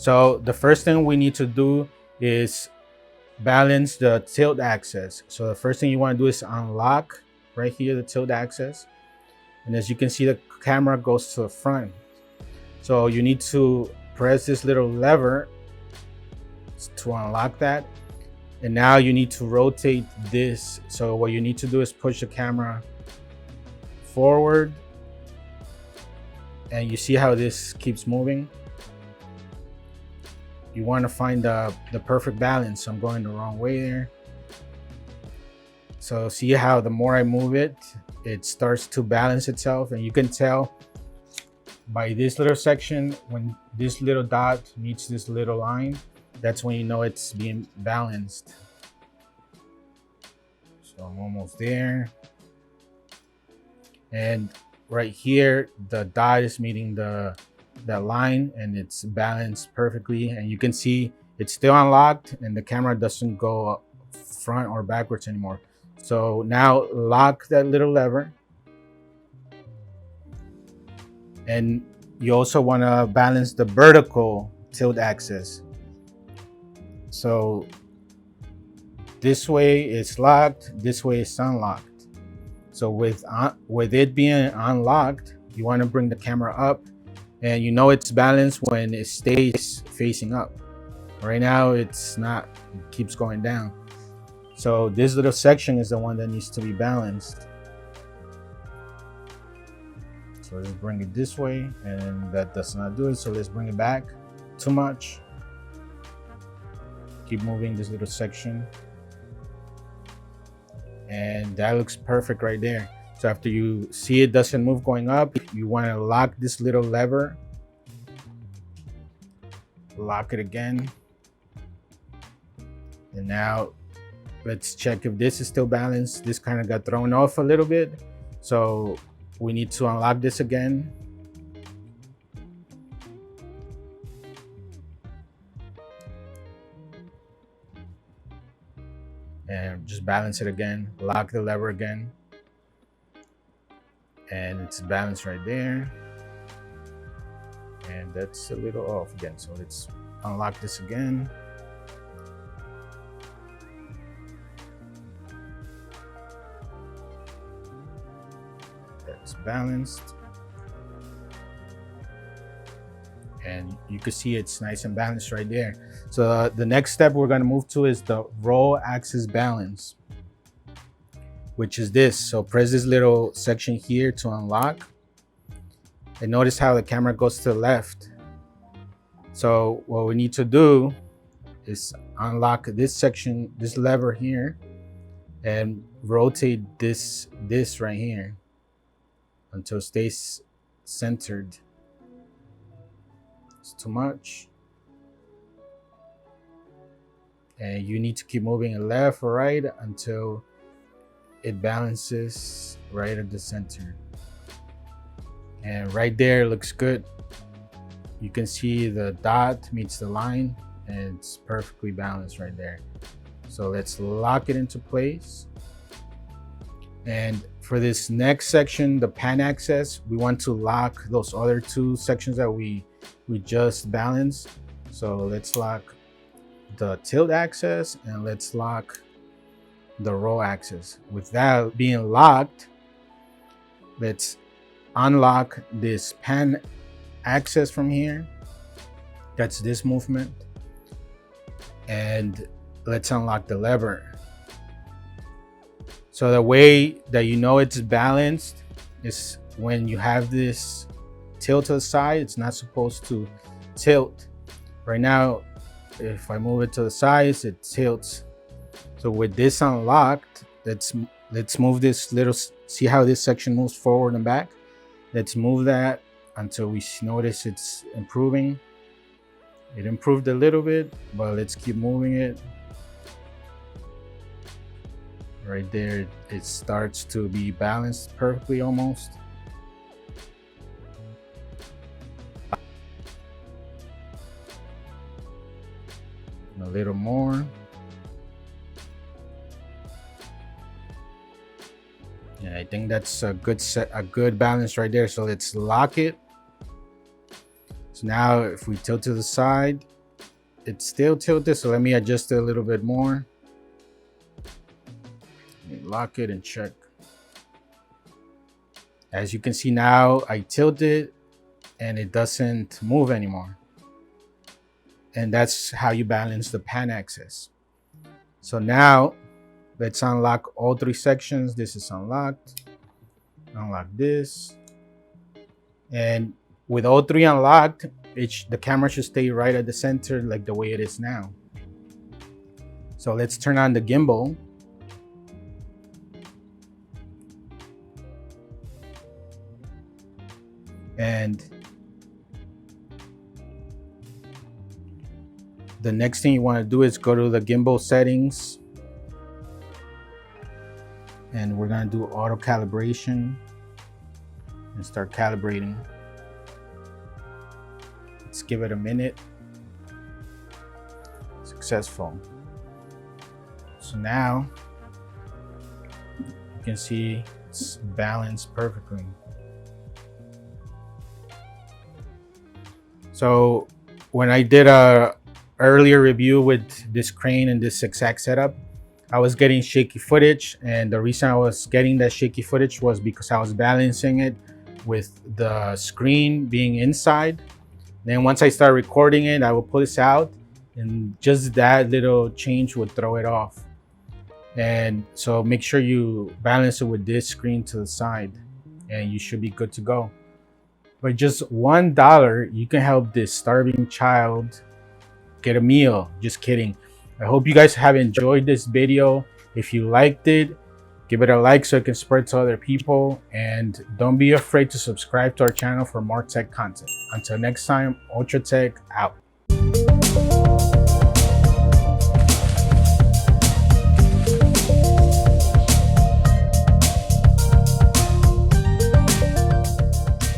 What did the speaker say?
So the first thing we need to do is balance the tilt axis. So the first thing you want to do is unlock right here the tilt axis, and as you can see, the camera goes to the front. So you need to press this little lever to unlock that, and now you need to rotate this. So what you need to do is push the camera forward, and you see how this keeps moving. You want to find the perfect balance. I'm going the wrong way there. So see how the more I move it, it starts to balance itself, and you can tell by this little section when this little dot meets this little line, that's when you know it's being balanced. So I'm almost there, and right here the dot is meeting that line, and it's balanced perfectly, and you can see it's still unlocked and the camera doesn't go front or backwards anymore. So now lock that little lever, and you also want to balance the vertical tilt axis. So this way it's locked, this way it's unlocked. So with it being unlocked, you want to bring the camera up, and you know it's balanced when it stays facing up. Right now it's not, it keeps going down. So this little section is the one that needs to be balanced. So let's bring it this way, and that does not do it. So let's bring it back. Too much. Keep moving this little section, and that looks perfect right there. So after you see it doesn't move going up, you want to lock this little lever, lock it again, and now let's check if this is still balanced. This kind of got thrown off a little bit, so we need to unlock this again. And just balance it again, lock the lever again, and it's balanced right there. And that's a little off again, so let's unlock this again. That's balanced, and you can see it's nice and balanced right there. So the next step we're going to move to is the roll axis balance, which is this. So press this little section here to unlock, and notice how the camera goes to the left. So what we need to do is unlock this section, this lever here, and rotate this right here until it stays centered. It's too much, and you need to keep moving it left or right until it balances right at the center. And right there, it looks good. You can see the dot meets the line, and it's perfectly balanced right there. So let's lock it into place. And for this next section, the pan axis, we want to lock those other two sections that we just balanced. So let's lock the tilt axis, and let's lock the roll axis. With that being locked, let's unlock this pan axis from here. That's this movement, and let's unlock the lever. So the way that you know it's balanced is when you have this tilt to the side. It's not supposed to tilt. Right now, if I move it to the sides, it tilts. So with this unlocked, let's move this little, see how this section moves forward and back. Let's move that until we notice it's improving. It improved a little bit, but let's keep moving it. Right there, it starts to be balanced perfectly almost. A little more. And I think that's a good balance right there. So let's lock it. So now if we tilt to the side, it's still tilted. So let me adjust it a little bit more. Let me lock it and check. As you can see now, I tilted and it doesn't move anymore. And that's how you balance the pan axis. So now let's unlock all three sections. This is unlocked. Unlock this. And with all three unlocked, the camera should stay right at the center like the way it is now. So let's turn on the gimbal. And the next thing you want to do is go to the gimbal settings. And we're going to do auto calibration and start calibrating. Let's give it a minute. Successful. So now you can see it's balanced perfectly. So when I did a earlier review with this crane and this exact setup, I was getting shaky footage, and the reason I was getting that shaky footage was because I was balancing it with the screen being inside. Then once I start recording it, I will pull this out, and just that little change would throw it off. And so make sure you balance it with this screen to the side, and you should be good to go. For just $1, you can help this starving child get a meal. Just kidding. I hope you guys have enjoyed this video. If you liked it, give it a like so it can spread to other people. And don't be afraid to subscribe to our channel for more tech content. Until next time, Ultra Tech out.